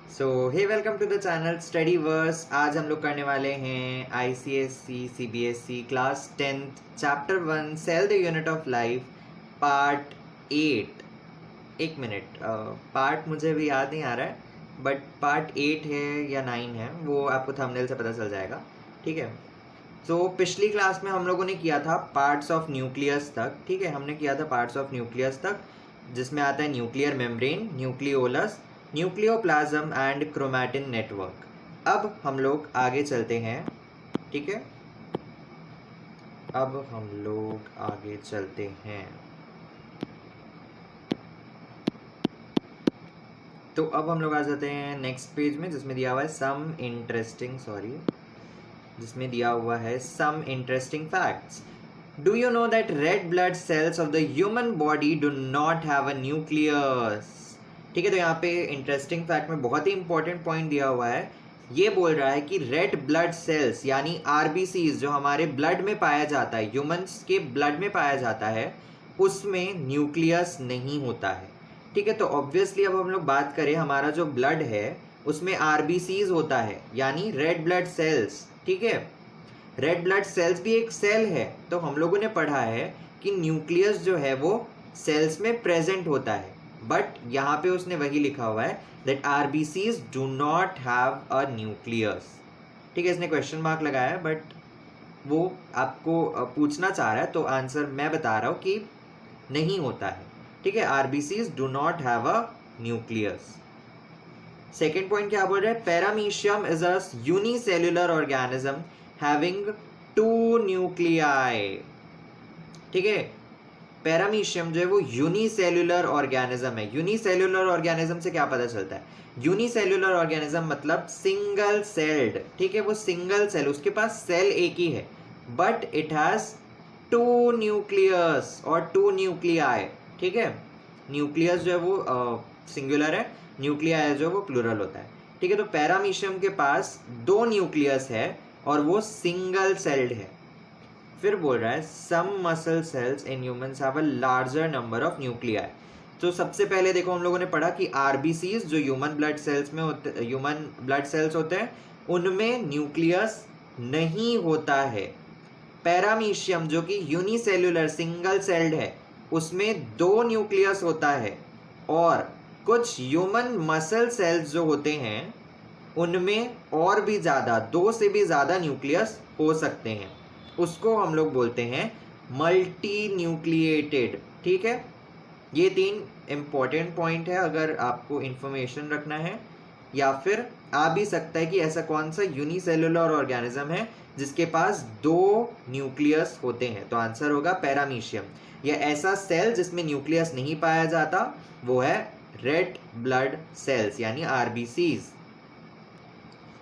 So hey welcome to the channel study verse. आज हम लोग करने वाले हैं ICSE CBSE class 10th chapter 1 cell the unit of life part 8। एक मिनट, पार्ट मुझे भी याद नहीं आ रहा है बट पार्ट 8 है या 9 है वो आपको थंबनेल से पता चल जाएगा। ठीक है, तो पिछली क्लास में हम लोगों ने किया था पार्ट्स ऑफ न्यूक्लियस तक। ठीक है, हमने किया था पार्ट्स ऑफ न्यूक्लियस तक जिसमें आता है nuclear membrane, nucleolus, nucleoplasm and chromatin network. अब हम लोग आगे चलते हैं। ठीक है, अब हम लोग आगे चलते हैं। तो अब हम लोग आ जाते हैं नेक्स्ट पेज में जिसमें दिया हुआ है some interesting facts. Do you know that red blood cells of the human body do not have a nucleus? ठीक है, तो यहाँ पे इंटरेस्टिंग फैक्ट में बहुत ही इंपॉर्टेंट पॉइंट दिया हुआ है। ये बोल रहा है कि रेड ब्लड सेल्स यानी RBCs जो हमारे ब्लड में पाया जाता है, ह्यूमंस के ब्लड में पाया जाता है, उसमें न्यूक्लियस नहीं होता है। ठीक है, तो ऑब्वियसली अब हम लोग बात करें, हमारा जो ब्लड है उसमें RBCs होता है यानी रेड ब्लड सेल्स। ठीक है, रेड ब्लड सेल्स भी एक सेल है। तो हम लोगों ने पढ़ा है कि न्यूक्लियस जो है वो सेल्स में प्रेजेंट होता है, बट यहाँ पे उसने वही लिखा हुआ है that RBCs do not have a nucleus. ठीक है, इसने क्वेश्चन मार्क लगाया है बट वो आपको पूछना चाह रहा है, तो आंसर मैं बता रहा हूँ कि नहीं होता है। ठीक है, RBCs do not have a nucleus. Second point क्या बोल रहे हैं, paramecium is a unicellular organism having 2 nuclei. ठीक है, पैरामीशियम जो है वो यूनिसेल्युलर ऑर्गेनिज्म है। यूनिसेल्युलर ऑर्गेनिज्म से क्या पता चलता है, यूनिसेल्युलर ऑर्गेनिज्म मतलब सिंगल सेल्ड। ठीक है, वो सिंगल सेल, उसके पास सेल एक ही है बट इट हैज 2 न्यूक्लियस और 2 न्यूक्लियाई। ठीक है, न्यूक्लियस जो है वो सिंगुलर है, न्यूक्लियाई जो है वो प्लूरल होता है। ठीक है, तो पैरामीशियम के पास 2 न्यूक्लियस है और वो सिंगल सेल्ड है। फिर बोल रहा है some muscle cells in humans have a larger number of nuclei. तो सबसे पहले देखो हम लोगों ने पढ़ा कि RBCs जो ह्यूमन ब्लड सेल्स होते हैं उनमें न्यूक्लियस नहीं होता है। पैरामीशियम जो कि यूनिसेल्युलर सिंगल सेल्ड है उसमें 2 न्यूक्लियस होता है, और कुछ ह्यूमन मसल सेल्स जो होते हैं उनमें और भी ज़्यादा, 2 से भी ज़्यादा न्यूक्लियस हो सकते हैं। उसको हम लोग बोलते हैं मल्टी न्यूक्लिएटेड। ठीक है, ये 3 इंपॉर्टेंट पॉइंट है अगर आपको इंफॉर्मेशन रखना है, या फिर आ भी सकता है कि ऐसा कौन सा यूनिसेल्युलर ऑर्गेनिज्म है जिसके पास 2 न्यूक्लियस होते हैं। तो आंसर होगा पैरामीशियम। या ऐसा सेल जिसमें न्यूक्लियस नहीं पाया जाता वो है रेड ब्लड सेल्स यानी RBCs।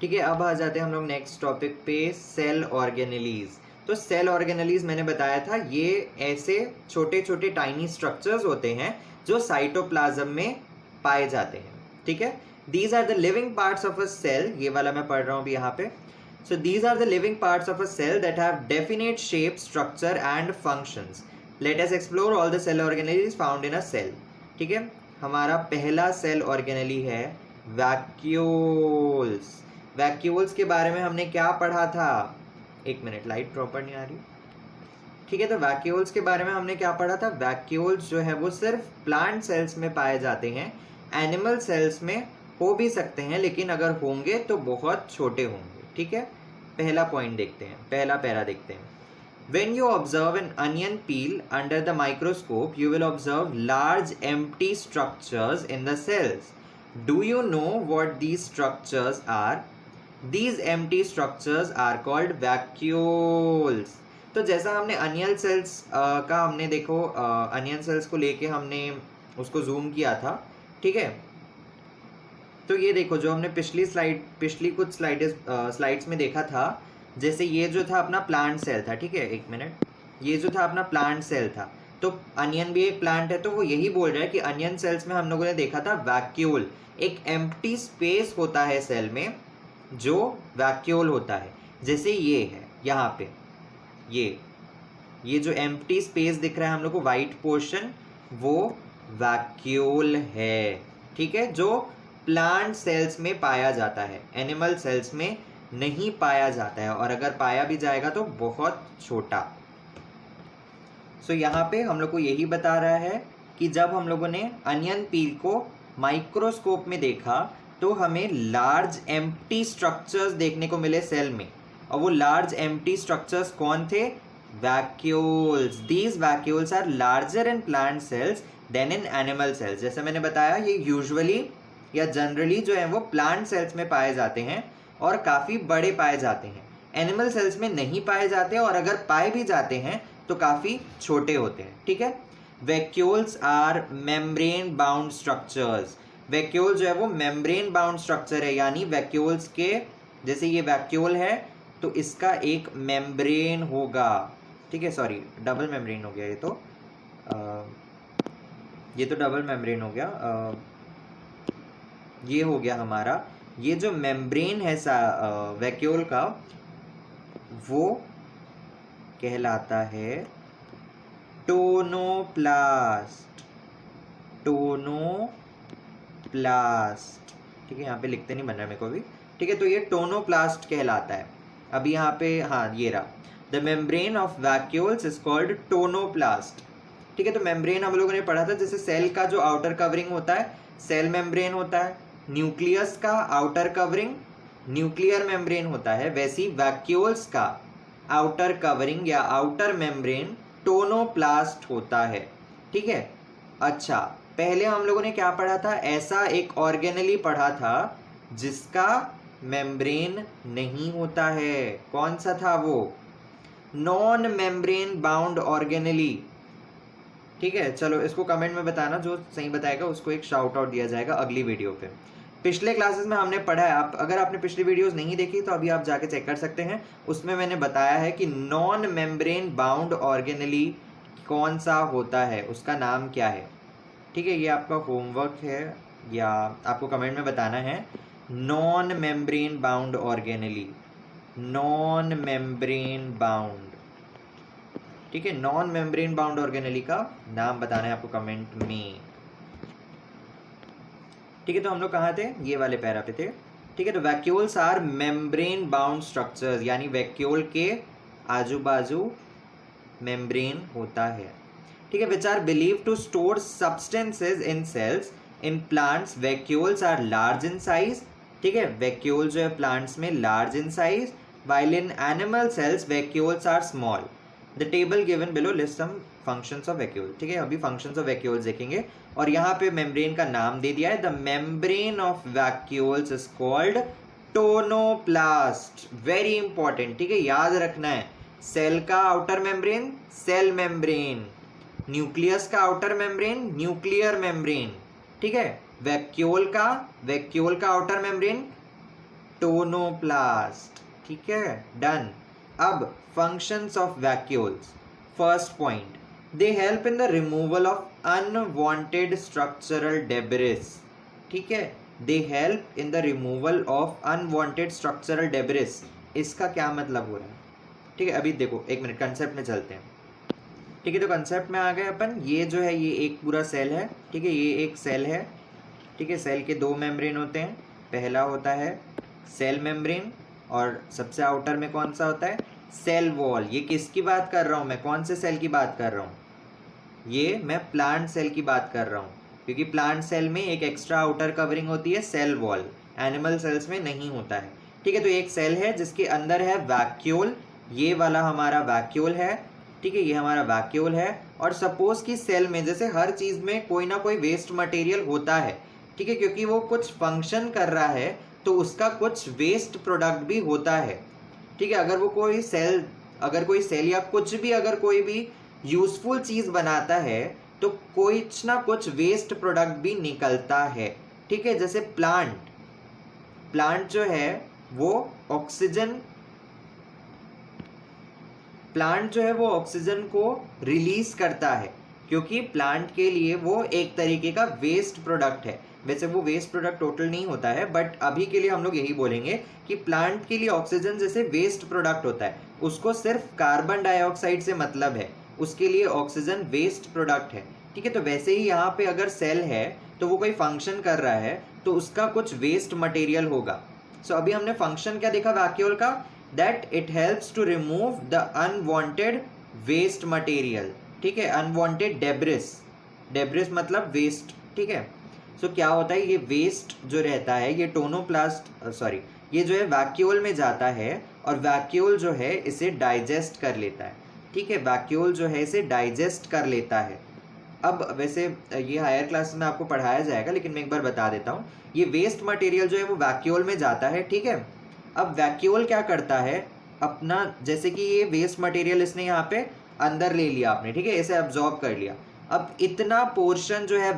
ठीक है, अब आ जाते हैं हम लोग नेक्स्ट टॉपिक पे, सेल ऑर्गेनेलीज। तो सेल ऑर्गेनेलीज मैंने बताया था ये ऐसे छोटे छोटे टाइनी स्ट्रक्चर्स होते हैं जो साइटोप्लाज्म में पाए जाते हैं। ठीक है, these are the living parts of a cell, ये वाला मैं पढ़ रहा हूँ अभी यहाँ पे। So these are the living parts of a cell that have definite shape, structure and functions. Let us explore all the cell organelles found in a cell. ठीक है, हमारा पहला सेल ऑर्गेनेली है वैक्यूल्स। वैक्यूल्स के बारे में हमने क्या पढ़ा था, एक मिनट, लाइट प्रॉपर नहीं आ रही। ठीक है, तो वैक्यूल्स के बारे में हमने क्या पढ़ा था, वैक्यूल्स जो है वो सिर्फ प्लांट सेल्स में पाए जाते हैं, एनिमल सेल्स में हो भी सकते हैं लेकिन अगर होंगे तो बहुत छोटे होंगे। ठीक है, पहला पॉइंट देखते हैं, पहला पैरा देखते हैं। When you observe an onion peel under the microscope, you will observe large empty structures in the cells. Do you know what these structures are? These empty structures are called vacuoles. तो जैसा हमने onion sales का हमने देखो onion sales को लेके हमने उसको जूम किया था। ठीक है, तो ये देखो जो हमने पिछली कुछ स्लाइड्स में देखा था, जैसे ये जो था अपना प्लांट सेल था। ठीक है, एक मिनट, ये जो था अपना प्लांट सेल था, तो अनियन भी एक प्लांट है, तो वो यही बोल रहा है कि अनियन सेल्स में हम लोगों ने देखा था वैक्यूल, एक एम्प्टी स्पेस होता है सेल में जो वैक्यूल होता है। जैसे ये है यहाँ पे, ये जो एम्प्टी स्पेस दिख रहा है हम लोग को, वाइट पोर्शन, वो वैक्यूल है। ठीक है, जो प्लांट सेल्स में पाया जाता है, एनिमल सेल्स में नहीं पाया जाता है, और अगर पाया भी जाएगा तो बहुत छोटा। सो यहाँ पे हम लोग को यही बता रहा है कि जब हम लोगों ने अनियन पील को माइक्रोस्कोप में देखा तो हमें लार्ज एम्प्टी स्ट्रक्चर्स देखने को मिले सेल में, और वो लार्ज एम्प्टी स्ट्रक्चर्स कौन थे? Vacuoles. These vacuoles are larger in plant cells than in animal cells. जैसे मैंने बताया, ये यूजुअली या जनरली जो है वो प्लांट सेल्स में पाए जाते हैं और काफ़ी बड़े पाए जाते हैं। एनिमल सेल्स में नहीं पाए जाते, और अगर पाए भी जाते हैं तो काफ़ी छोटे होते हैं। ठीक है। Vacuoles are membrane bound structures. Vacuole जो है वो मेम्ब्रेन बाउंड स्ट्रक्चर है, यानी वैक्यूल्स के जैसे ये वैक्यूल है तो इसका एक मेम्ब्रेन होगा। ठीक है, सॉरी डबल मेम्ब्रेन हो गया ये तो डबल मेम्ब्रेन हो गया। ये हो गया हमारा, ये जो मेम्ब्रेन है वैक्यूल का वो कहलाता है टोनोप्लास्ट। टोनोप्लास्ट। ठीक है, यहाँ पे लिखते नहीं बन रहा मेरे को भी। ठीक है, तो ये टोनोप्लास्ट कहलाता है। अभी यहाँ पे हाँ ये रहा, the membrane of vacuoles is called tonoplast. ठीक है, तो मेम्ब्रेन हम लोगों ने पढ़ा था, जैसे सेल का जो आउटर कवरिंग होता है सेल मेम्ब्रेन होता है, न्यूक्लियस का आउटर कवरिंग न्यूक्लियर मेम्ब्रेन होता है, वैसी वैक्यूल्स का आउटर कवरिंग या आउटर मेम्ब्रेन टोनोप्लास्ट होता है। ठीक है। अच्छा, पहले हम लोगों ने क्या पढ़ा था? ऐसा एक ऑर्गेनली पढ़ा था जिसका मेम्ब्रेन नहीं होता है। कौन सा था वो? Non membrane bound organelle. ठीक है, चलो इसको कमेंट में बताना, जो सही बताएगा उसको एक शाउट आउट दिया जाएगा अगली वीडियो पे। पिछले क्लासेस में हमने पढ़ा है, अगर आपने पिछली वीडियोस नहीं देखी तो अभी आप जाके चेक कर सकते हैं, उसमें मैंने बताया है कि नॉन मेम्ब्रेन बाउंड ऑर्गेनली कौन सा होता है, उसका नाम क्या है। ठीक है, ये आपका होमवर्क है या आपको कमेंट में बताना है। Non membrane bound organelle, non membrane bound. ठीक है, नॉन मेम्ब्रेन बाउंड ऑर्गेनली का नाम बताना है आपको कमेंट में। ठीक है, तो हम लोग कहाँ थे? ये वाले पैरा पे थे। ठीक है, तो vacuoles are membrane bound structures, यानी वैक्यूल के आजू बाजू मेम्ब्रेन होता है। ठीक है, which are believe to store substances in cells. In plants vacuoles are large in size. ठीक है, वैक्यूल जो है प्लांट्स में large in size, while in animal cells vacuoles are small. The table given below lists some functions of vacuole. ठीक है, अभी functions of vacuoles देखेंगे, और यहाँ पे मेम्ब्रेन का नाम दे दिया है, the membrane of vacuoles is called tonoplast. Very important. ठीक है, याद रखना है, सेल का outer membrane cell membrane, nucleus का आउटर मेम्ब्रेन न्यूक्लियर मेम्ब्रेन। ठीक है, वैक्यूल का आउटर मेम्ब्रेन टोनोप्लास्ट। ठीक है, डन। अब functions of vacuoles. First point, they help in the removal of unwanted structural debris. ठीक है, they help in the removal of unwanted structural debris. इसका क्या मतलब हो रहा है? ठीक है, अभी देखो एक मिनट, कंसेप्ट में चलते हैं। ठीक है, तो कंसेप्ट में आ गए अपन। ये जो है ये एक पूरा सेल है। ठीक है, ये एक सेल है। ठीक है, सेल के दो मेम्ब्रेन होते हैं। पहला होता है सेल मेम्ब्रेन, और सबसे आउटर में कौन सा होता है? Cell wall. ये किसकी बात कर रहा हूँ मैं? कौन से सेल की बात कर रहा हूँ? ये मैं प्लांट सेल की बात कर रहा हूँ, क्योंकि प्लांट सेल में एक एक्स्ट्रा आउटर कवरिंग होती है सेल वॉल, एनिमल सेल्स में नहीं होता है। ठीक है, तो एक सेल है जिसके अंदर है वैक्यूल। ये वाला हमारा वैक्यूल है। ठीक है, ये हमारा वैक्यूल है। और सपोज कि सेल में जैसे हर चीज़ में कोई ना कोई वेस्ट मटेरियल होता है। ठीक है, क्योंकि वो कुछ फंक्शन कर रहा है तो उसका कुछ वेस्ट प्रोडक्ट भी होता है। ठीक है, अगर कोई सेल या कुछ भी अगर कोई भी यूजफुल चीज़ बनाता है तो कुछ ना कुछ वेस्ट प्रोडक्ट भी निकलता है। ठीक है, जैसे प्लांट जो है वो ऑक्सीजन को रिलीज करता है, क्योंकि प्लांट के लिए वो एक तरीके का वेस्ट प्रोडक्ट है। वैसे वो वेस्ट प्रोडक्ट टोटल नहीं होता है, बट अभी के लिए हम लोग यही बोलेंगे कि प्लांट के लिए ऑक्सीजन जैसे वेस्ट प्रोडक्ट होता है, उसको सिर्फ कार्बन डाइऑक्साइड से मतलब है, उसके लिए ऑक्सीजन वेस्ट प्रोडक्ट है। ठीक है, तो वैसे ही यहाँ पे अगर सेल है तो वो कोई फंक्शन कर रहा है, तो उसका कुछ वेस्ट मटेरियल होगा। सो अभी हमने फंक्शन क्या देखा वैक्यूल का, that it helps to remove the unwanted waste material, ठीक है, अनवांटेड डेब्रिस, डेब्रिस मतलब वेस्ट, ठीक है। सो क्या होता है, ये वेस्ट जो रहता है ये टोनोप्लास्ट सॉरी ये जो है वैक्यूल में जाता है और वैक्यूल जो है इसे डाइजेस्ट कर लेता है, ठीक है, वैक्यूल जो है इसे डाइजेस्ट कर लेता है। अब वैसे ये हायर क्लास में आपको पढ़ाया जाएगा, लेकिन मैं एक बार बता देता हूँ। ये वेस्ट मटेरियल जो है वो वैक्यूल में जाता है, ठीक है। अब वैक्यूल क्या करता है अपना, जैसे कि ये वेस्ट मटेरियल इसने यहाँ पे अंदर ले लिया आपने, ठीक है, इसे अब्जॉर्ब कर लिया। अब इतना पोर्शन जो है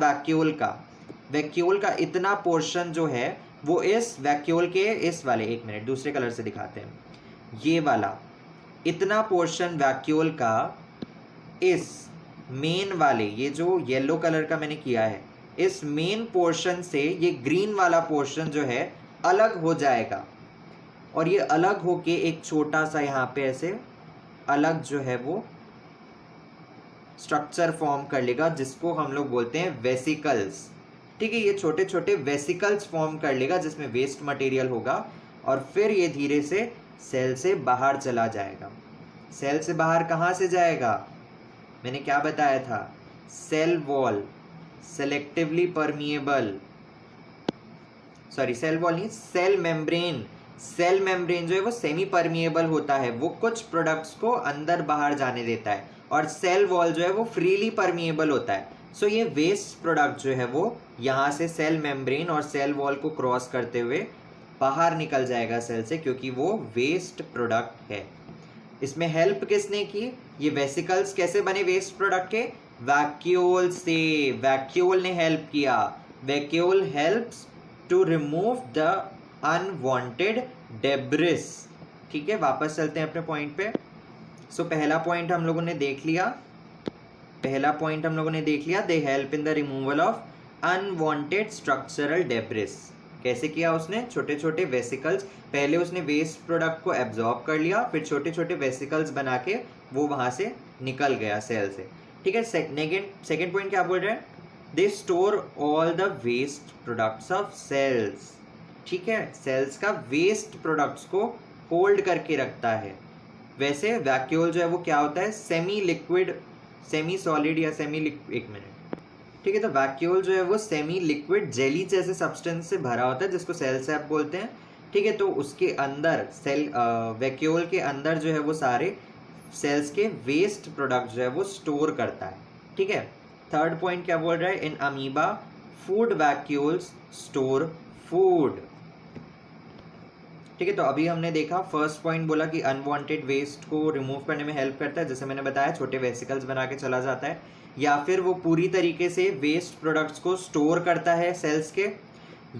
वैक्यूल का इतना पोर्शन जो है वो इस वैक्यूल के इस वाले, एक मिनट दूसरे कलर से दिखाते हैं, ये वाला इतना पोर्शन वैक्यूल का इस मेन वाले, ये जो येलो कलर का मैंने किया है, इस मेन पोर्शन से ये ग्रीन वाला पोर्शन जो है अलग हो जाएगा और ये अलग होके एक छोटा सा यहाँ पे ऐसे अलग जो है वो स्ट्रक्चर फॉर्म कर लेगा, जिसको हम लोग बोलते हैं वेसिकल्स, ठीक है। ये छोटे छोटे वेसिकल्स फॉर्म कर लेगा जिसमें वेस्ट मटेरियल होगा और फिर ये धीरे से सेल से बाहर चला जाएगा। सेल से बाहर कहाँ से जाएगा, मैंने क्या बताया था, cell wall, selectively permeable, sorry cell wall नहीं, सेल मेम्ब्रेन। सेल मेम्ब्रेन जो है वो सेमी परमिएबल होता है, वो कुछ प्रोडक्ट्स को अंदर बाहर जाने देता है, और सेल वॉल जो है वो फ्रीली परमिएबल होता है। सो ये वेस्ट प्रोडक्ट जो है वो यहाँ से सेल मेम्ब्रेन और सेल वॉल को क्रॉस करते हुए बाहर निकल जाएगा सेल से, क्योंकि वो वेस्ट प्रोडक्ट है। इसमें हेल्प किसने की, ये वेसिकल्स कैसे बने वेस्ट प्रोडक्ट के, वैक्यूल से, वैक्यूल ने हेल्प किया। Vacuole helps to remove the unwanted debris, ठीक है। वापस चलते हैं अपने पॉइंट पे। सो पहला पॉइंट हम लोगों ने देख लिया, they help in the removal of unwanted structural debris. कैसे किया उसने, छोटे छोटे वेसिकल्स, पहले उसने वेस्ट प्रोडक्ट को एब्जॉर्ब कर लिया, फिर छोटे छोटे वेसिकल्स बना के वो वहाँ से निकल गया सेल से, ठीक है। सेकेंड पॉइंट क्या बोल रहे हैं, they store all the waste products of cells, ठीक है, सेल्स का वेस्ट प्रोडक्ट्स को होल्ड करके रखता है। वैसे वैक्यूल जो है वो क्या होता है, सेमी लिक्विड, सेमी सॉलिड या सेमी लिक्विड, एक मिनट, ठीक है। तो वैक्यूल जो है वो सेमी लिक्विड जेली जैसे सब्सटेंस से भरा होता है जिसको सेल सैप बोलते हैं, ठीक है। तो उसके अंदर वैक्यूल के अंदर जो है वो सारे सेल्स के वेस्ट प्रोडक्ट जो है वो स्टोर करता है, ठीक है। थर्ड पॉइंट क्या बोल रहा है, in amoeba food vacuoles store food, ठीक है। तो अभी हमने देखा, फर्स्ट पॉइंट बोला कि अनवांटेड वेस्ट को रिमूव करने में हेल्प करता है, जैसे मैंने बताया छोटे वेसिकल्स बना के चला जाता है, या फिर वो पूरी तरीके से वेस्ट प्रोडक्ट्स को स्टोर करता है सेल्स के,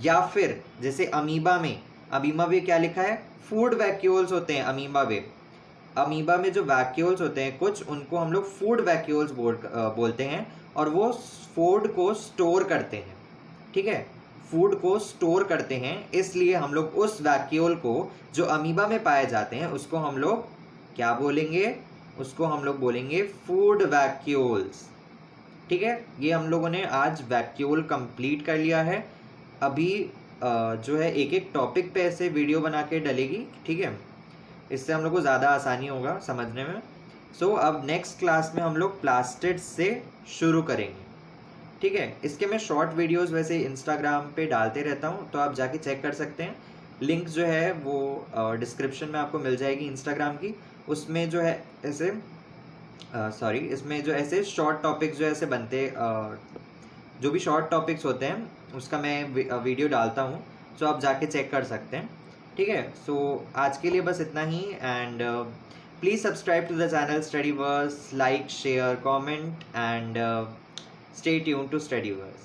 या फिर जैसे अमीबा में क्या लिखा है, फूड वैक्यूल्स होते हैं अमीबा में जो वैक्यूल्स होते हैं कुछ, उनको हम लोग फूड वैक्यूल्स बोलते हैं, और वो फूड को स्टोर करते हैं, ठीक है, फूड को स्टोर करते हैं। इसलिए हम लोग उस वैक्यूल को जो अमीबा में पाए जाते हैं उसको हम लोग क्या बोलेंगे, उसको हम लोग बोलेंगे फूड वैक्यूल्स, ठीक है। ये हम लोगों ने आज वैक्यूल कंप्लीट कर लिया है। अभी जो है एक एक टॉपिक पे ऐसे वीडियो बना के डलेगी, ठीक है, इससे हम लोग को ज़्यादा आसानी होगा समझने में। सो अब नेक्स्ट क्लास में हम लोग प्लास्टिड्स से शुरू करेंगे, ठीक है। इसके मैं शॉर्ट वीडियोस वैसे इंस्टाग्राम पे डालते रहता हूँ, तो आप जाके चेक कर सकते हैं। लिंक जो है वो डिस्क्रिप्शन में आपको मिल जाएगी इंस्टाग्राम की, उसमें जो है ऐसे इसमें जो ऐसे शॉर्ट टॉपिक्स जो ऐसे बनते, जो भी शॉर्ट टॉपिक्स होते हैं उसका मैं वीडियो डालता हूँ, सो आप जाके चेक कर सकते हैं, ठीक है। सो आज के लिए बस इतना ही, and please subscribe to the channel Studyverse, like share comment and stay tuned to Studyverse.